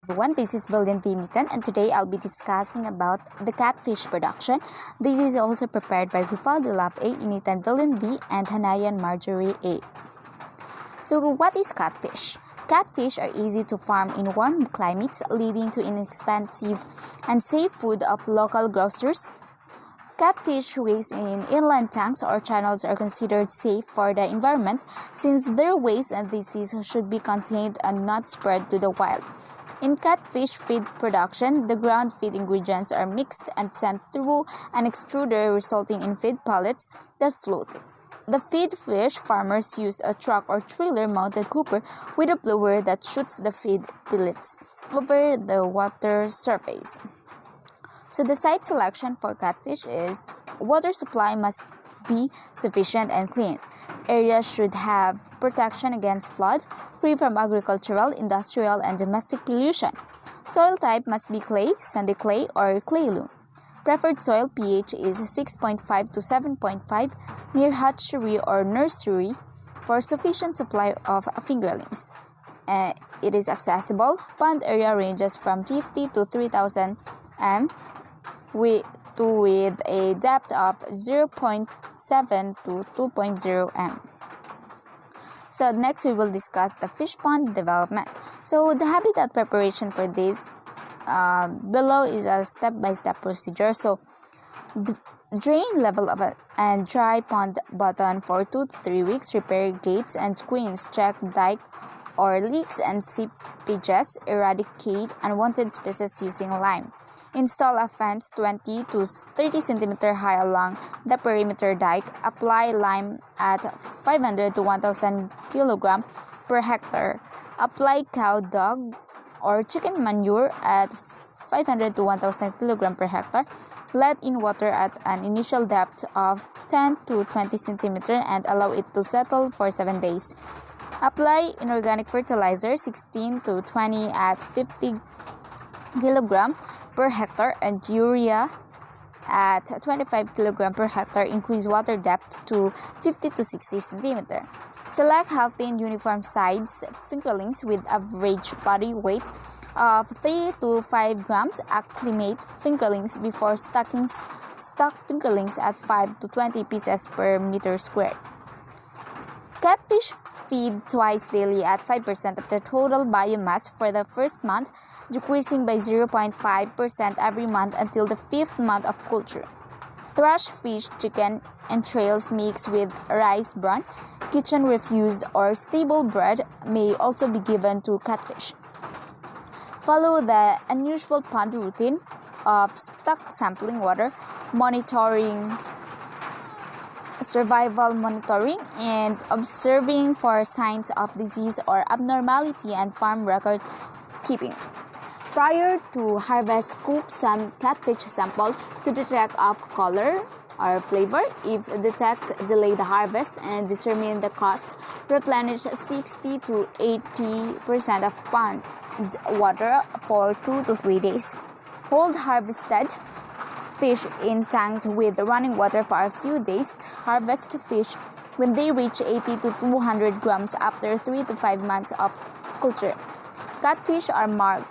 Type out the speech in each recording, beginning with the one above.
Everyone, this is Billion Vinitan, and today I'll be discussing about the catfish production. This is also prepared by Gufaldo Love A, Initan Villian B, and Hanayan Marjorie A. So what is catfish? Catfish are easy to farm in warm climates, leading to inexpensive and safe food of local grocers. Catfish raised in inland tanks or channels are considered safe for the environment since their waste and disease should be contained and not spread to the wild. In catfish feed production, the ground feed ingredients are mixed and sent through an extruder, resulting in feed pellets that float. The feed fish farmers use a truck or trailer-mounted hooper with a blower that shoots the feed pellets over the water surface. So the site selection for catfish is water supply must be sufficient and clean. Areas should have protection against flood, free from agricultural, industrial, and domestic pollution. Soil type must be clay, sandy clay, or clay loam. Preferred soil pH is 6.5 to 7.5 near hatchery or nursery for sufficient supply of fingerlings. It is accessible. Pond area ranges from 50 to 3,000 m with a depth of 0.7 to 2.0 m. So next we will discuss the fish pond development. So the habitat preparation for this below is a step-by-step procedure. So drain level of and dry pond bottom for 2 to 3 weeks. Repair gates and screens. Check dike or leaks and seepages. Eradicate unwanted species using lime. Install a fence 20 to 30 cm high along the perimeter dike. Apply lime at 500 to 1,000 kg per hectare. Apply cow, dog, or chicken manure at 500 to 1,000 kg per hectare. Let in water at an initial depth of 10 to 20 cm and allow it to settle for 7 days. Apply inorganic fertilizer 16 to 20 at 50 kg per hectare and urea at 25 kg per hectare. Increase water depth to 50 to 60 cm. Select healthy and uniform size fingerlings with average body weight of 3 to 5 grams. Acclimate fingerlings before stocking. Stock fingerlings at 5 to 20 pieces per meter squared. Catfish feed twice daily at 5% of their total biomass for the first month, decreasing by 0.5% every month until the 5th month of culture. Thrush fish, chicken entrails mixed with rice bran, kitchen refuse, or stable bread may also be given to catfish. Follow the unusual pond routine of stock sampling, water monitoring, survival monitoring, and observing for signs of disease or abnormality, and farm record keeping. Prior to harvest, cook some catfish sample to detect of color or flavor. If detect, delay the harvest and determine the cost. Replenish 60 to 80% of pond water for 2 to 3 days. Hold harvested fish in tanks with running water for a few days. Harvest fish when they reach 80 to 200 grams after 3 to 5 months of culture. Catfish are marketed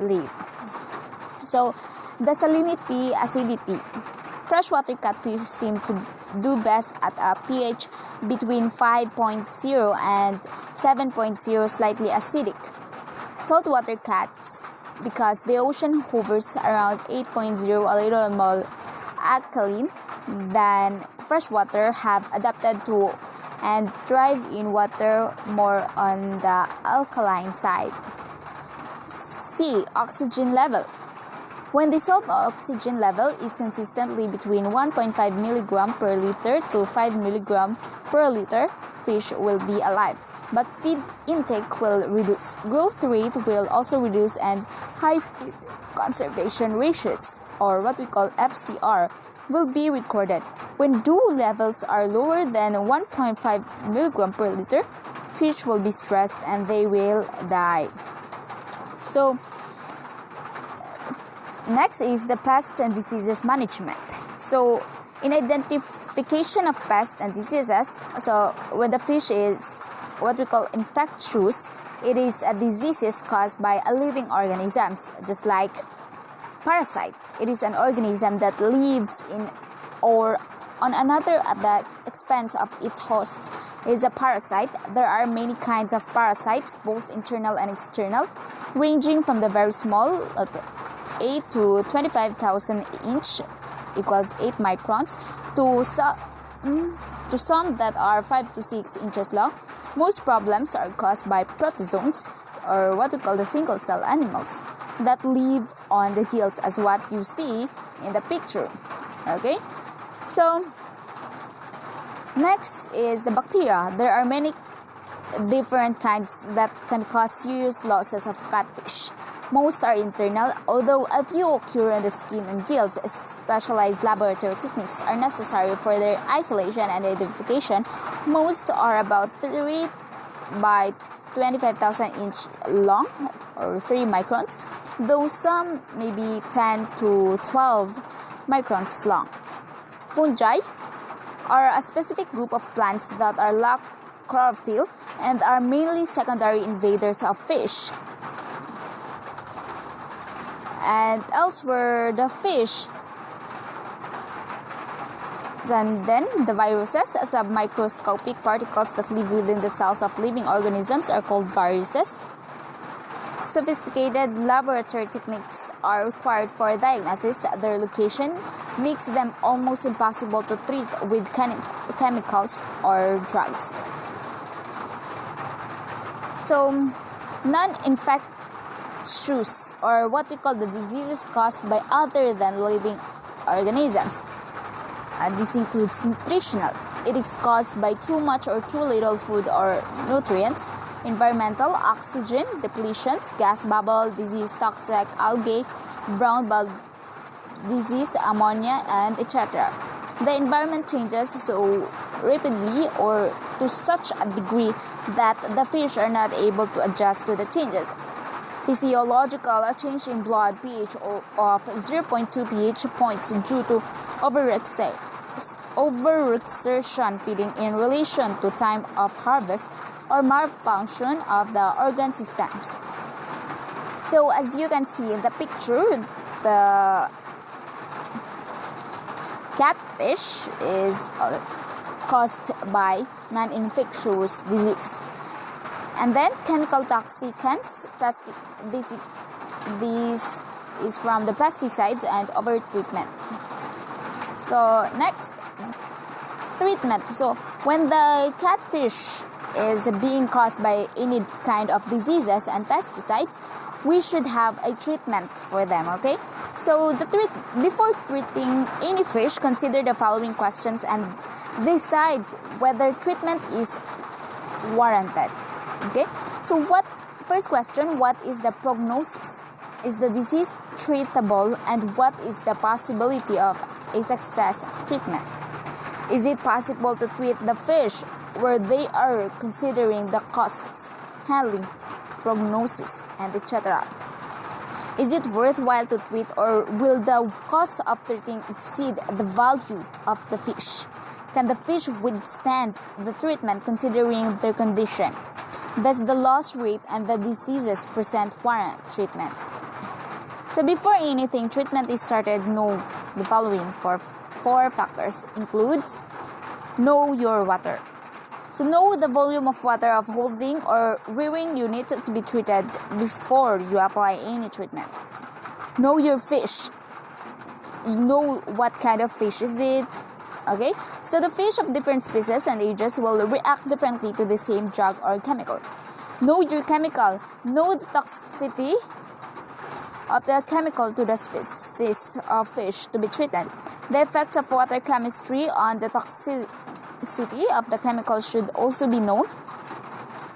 live. So the salinity, acidity. Freshwater catfish seem to do best at a pH between 5.0 and 7.0, slightly acidic. Saltwater cats, because the ocean hovers around 8.0, a little more alkaline than freshwater, have adapted to and thrive in water more on the alkaline side. C. Oxygen level. When the salt oxygen level is consistently between 1.5 mg per liter to 5 mg per liter, fish will be alive, but feed intake will reduce. Growth rate will also reduce, and high feed conservation ratios, or what we call FCR, will be recorded. When DO levels are lower than 1.5 mg per liter, fish will be stressed and they will die. So next is the pests and diseases management. So in identification of pests and diseases, so when the fish is what we call infectious. It is a disease caused by a living organisms, just like parasite. It is an organism that lives in or on another at the expense of its host. It is a parasite. There are many kinds of parasites, both internal and external, ranging from the very small 8 to 25,000 inch equals 8 microns to some that are 5 to 6 inches long. Most problems are caused by protozoans, or what we call the single cell animals, that live on the gills, as what you see in the picture. Okay, so next is the bacteria. There are many different kinds that can cause serious losses of catfish. Most are internal, although a few occur in the skin and gills. Specialized laboratory techniques are necessary for their isolation and identification. Most are about 3 by 25,000 inch long, or 3 microns, though some may be 10 to 12 microns long. Fungi are a specific group of plants that are lack chlorophyll and are mainly secondary invaders of fish. And elsewhere, the fish. And then the viruses, submicroscopic particles that live within the cells of living organisms, are called viruses. Sophisticated laboratory techniques are required for diagnosis. Their location makes them almost impossible to treat with chemicals or drugs. So, non-infectious, or what we call the diseases caused by other than living organisms. This includes nutritional. It is caused by too much or too little food or nutrients. Environmental, oxygen depletions, gas bubble disease, toxic algae, brown bug disease, ammonia, and etc. The environment changes so rapidly or to such a degree that the fish are not able to adjust to the changes. Physiological, a change in blood pH of 0.2 pH point due to overexertion feeding in relation to time of harvest, or malfunction of the organ systems. So as you can see in the picture, the catfish is caused by non-infectious disease. And then chemical toxicants, this is from the pesticides and overtreatment. So next, treatment. So when the catfish is being caused by any kind of diseases and pesticides, we should have a treatment for them, okay? So before treating any fish, consider the following questions and decide whether treatment is warranted. Okay, so first question, what is the prognosis? Is the disease treatable, and what is the possibility of a success treatment? Is it possible to treat the fish where they are considering the costs, handling, prognosis, and etc.? Is it worthwhile to treat, or will the cost of treating exceed the value of the fish? Can the fish withstand the treatment considering their condition? Does the loss rate and the diseases present warrant treatment? So before anything treatment is started, know the following four factors. Includes know your water. So know the volume of water of holding or rearing unit to be treated before you apply any treatment. Know your fish. You know what kind of fish is it. Okay, so the fish of different species and ages will react differently to the same drug or chemical. Know your chemical. Know the toxicity of the chemical to the species of fish to be treated. The effect of water chemistry on the toxicity of the chemical should also be known.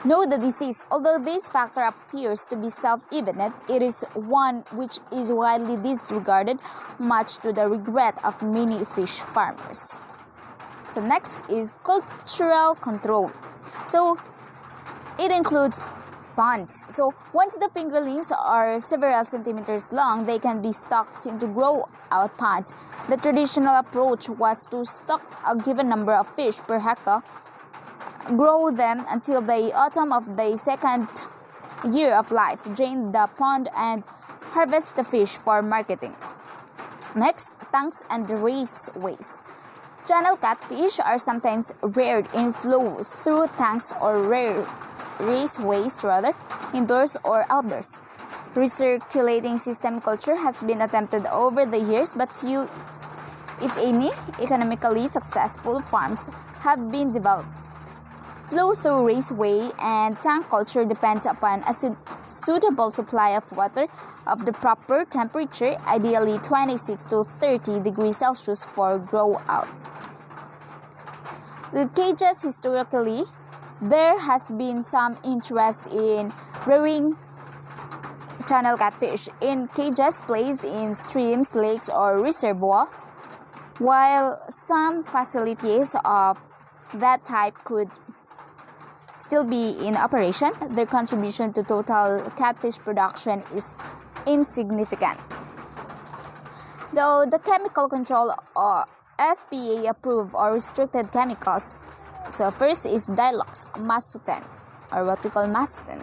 Know the disease. Although this factor appears to be self-evident, it is one which is widely disregarded, much to the regret of many fish farmers. So next is cultural control. So it includes ponds. So once the fingerlings are several centimeters long, they can be stocked into grow-out ponds. The traditional approach was to stock a given number of fish per hectare grow them until the autumn of the second year of life, drain the pond, and harvest the fish for marketing. Next, tanks and raceways. Channel catfish are sometimes reared in flow through tanks or raceways, indoors or outdoors. Recirculating system culture has been attempted over the years, but few, if any, economically successful farms have been developed. Flow-through raceway and tank culture depends upon a suitable supply of water of the proper temperature, ideally 26 to 30 degrees Celsius for grow out. The cages. Historically, there has been some interest in rearing channel catfish in cages placed in streams, lakes, or reservoirs. While some facilities of that type could still be in operation, their contribution to total catfish production is insignificant. Though the chemical control or FPA approved or restricted chemicals, so first is Dilox Masuten, or what we call Masuten.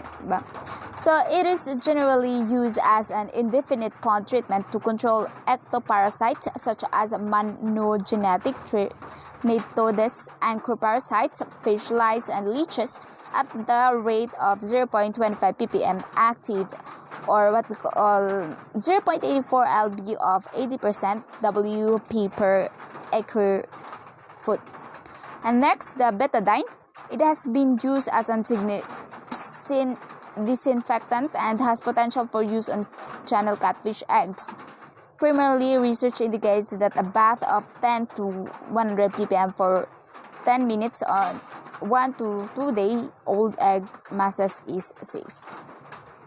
So it is generally used as an indefinite pond treatment to control ectoparasites such as monogenetic nematodes, anchor parasites, fish lice, and leeches at the rate of 0.25 ppm active, or what we call 0.84 lb of 80% WP per acre foot. And next, the betadine. It has been used as a disinfectant and has potential for use on channel catfish eggs. Primarily, research indicates that a bath of 10 to 100 ppm for 10 minutes on 1 to 2 day old egg masses is safe.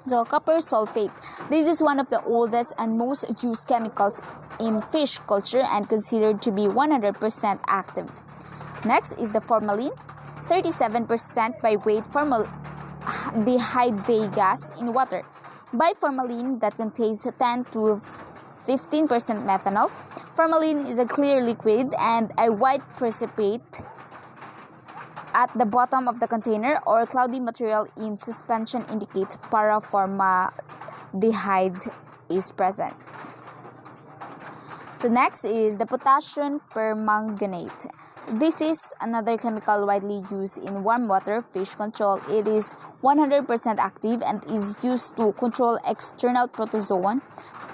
So, copper sulfate. This is one of the oldest and most used chemicals in fish culture and considered to be 100% active. Next is the formalin. 37% by weight formaldehyde gas in water. Biformalin that contains 10 to 15% methanol. Formalin is a clear liquid and a white precipitate at the bottom of the container or cloudy material in suspension indicates paraformaldehyde is present. So next is the potassium permanganate. This is another chemical widely used in warm water fish control. It is 100% active and is used to control external protozoan,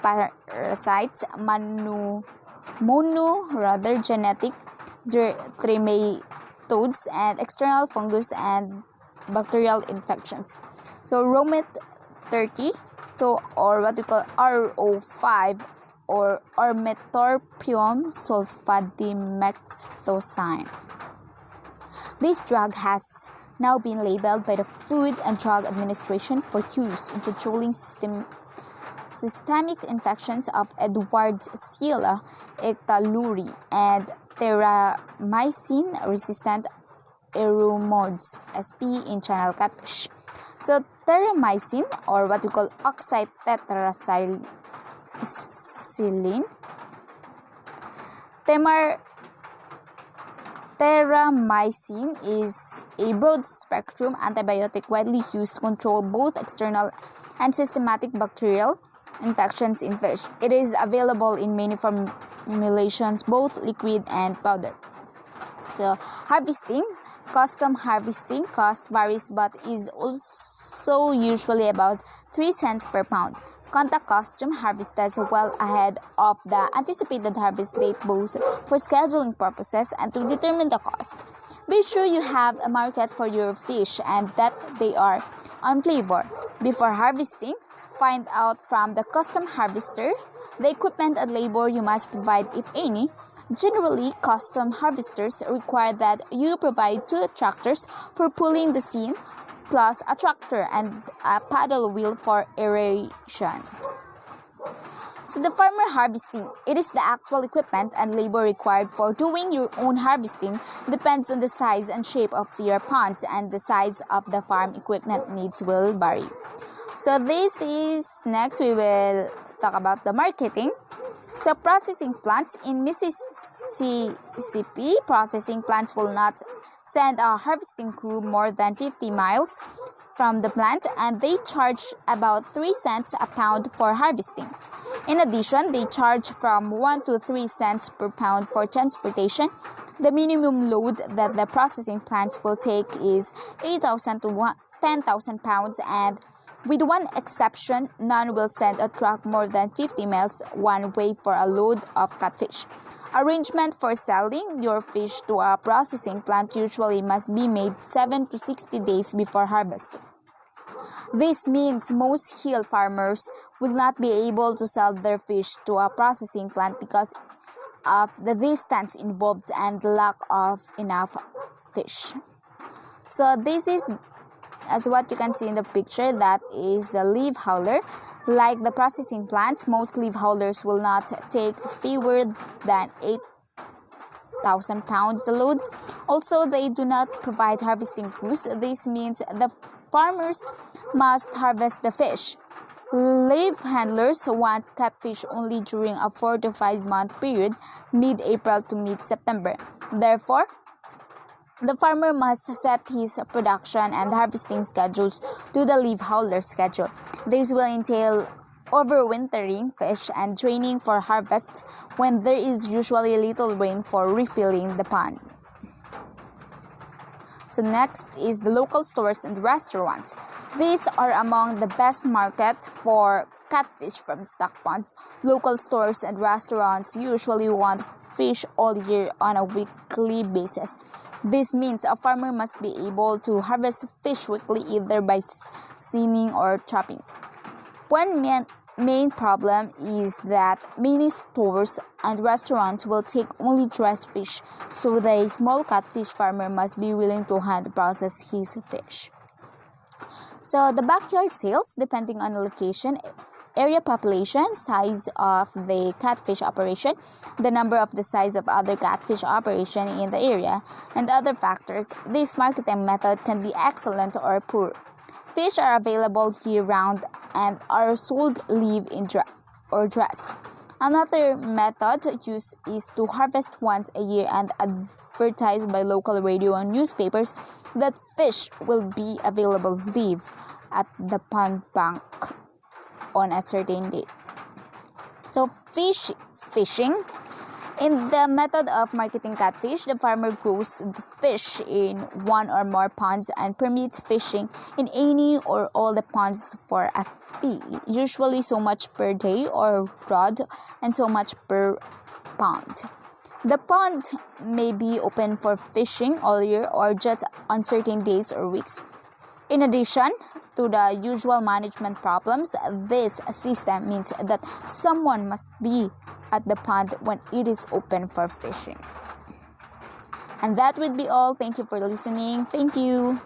parasites, monogenetic trematodes, and external fungus and bacterial infections. So Romet 30, or what we call RO5, or ormetorpium sulfadimexosine. This drug has now been labeled by the Food and Drug Administration for use in controlling systemic infections of Edwardsella, Ectaluri, and terramycin-resistant eromodes (SP) in channel catfish. So terramycin, or what we call oxytetracycline, terramycin is a broad-spectrum antibiotic widely used to control both external and systematic bacterial infections in fish. It is available in many formulations, both liquid and powder. So harvesting. Custom harvesting cost varies but is also usually about 3 cents per pound. Contact custom harvesters well ahead of the anticipated harvest date both for scheduling purposes and to determine the cost. Be sure you have a market for your fish and that they are on flavor. Before harvesting, find out from the custom harvester the equipment and labor you must provide, if any. Generally, custom harvesters require that you provide 2 tractors for pulling the seine, plus a tractor and a paddle wheel for aeration. So the farmer harvesting, it is the actual equipment and labor required for doing your own harvesting depends on the size and shape of your ponds, and the size of the farm equipment needs will vary. So this is next we will talk about the marketing. So processing plants in Mississippi, processing plants will not send a harvesting crew more than 50 miles from the plant, and they charge about 3 cents a pound for harvesting. In addition, they charge from 1 to 3 cents per pound for transportation. The minimum load that the processing plant will take is 8,000 to 10,000 pounds, and with one exception, none will send a truck more than 50 miles one way for a load of catfish. Arrangement for selling your fish to a processing plant usually must be made 7 to 60 days before harvest. This means most hill farmers will not be able to sell their fish to a processing plant because of the distance involved and the lack of enough fish. So this is, as what you can see in the picture, that is the leaf hauler. Like the processing plant, most leaf haulers will not take fewer than 8,000 pounds a load. Also, they do not provide harvesting crews. This means the farmers must harvest the fish. Leaf handlers want catfish only during a 4 to 5 month period, mid-April to mid-September. Therefore, the farmer must set his production and harvesting schedules to the leaf hauler schedule. This will entail overwintering fish and training for harvest when there is usually little rain for refilling the pond. So next is the local stores and restaurants. These are among the best markets for catfish from stock ponds. Local stores and restaurants usually want fish all year on a weekly basis. This means a farmer must be able to harvest fish weekly either by seining or trapping. One main problem is that many stores and restaurants will take only dressed fish, so the small catfish farmer must be willing to hand process his fish. So the backyard sales, depending on the location, area population, size of the catfish operation, the number of the size of other catfish operation in the area, and other factors, this marketing method can be excellent or poor. Fish are available year-round and are sold live in or dressed. Another method used is to harvest once a year and advertise by local radio and newspapers that fish will be available live at the pond bank on a certain date. So fishing. In the method of marketing catfish, the farmer grows the fish in one or more ponds and permits fishing in any or all the ponds for a fee, usually so much per day or rod and so much per pound. The pond may be open for fishing all year or just on certain days or weeks. In addition to the usual management problems, this system means that someone must be at the pond when it is open for fishing. And that would be all. Thank you for listening. Thank you.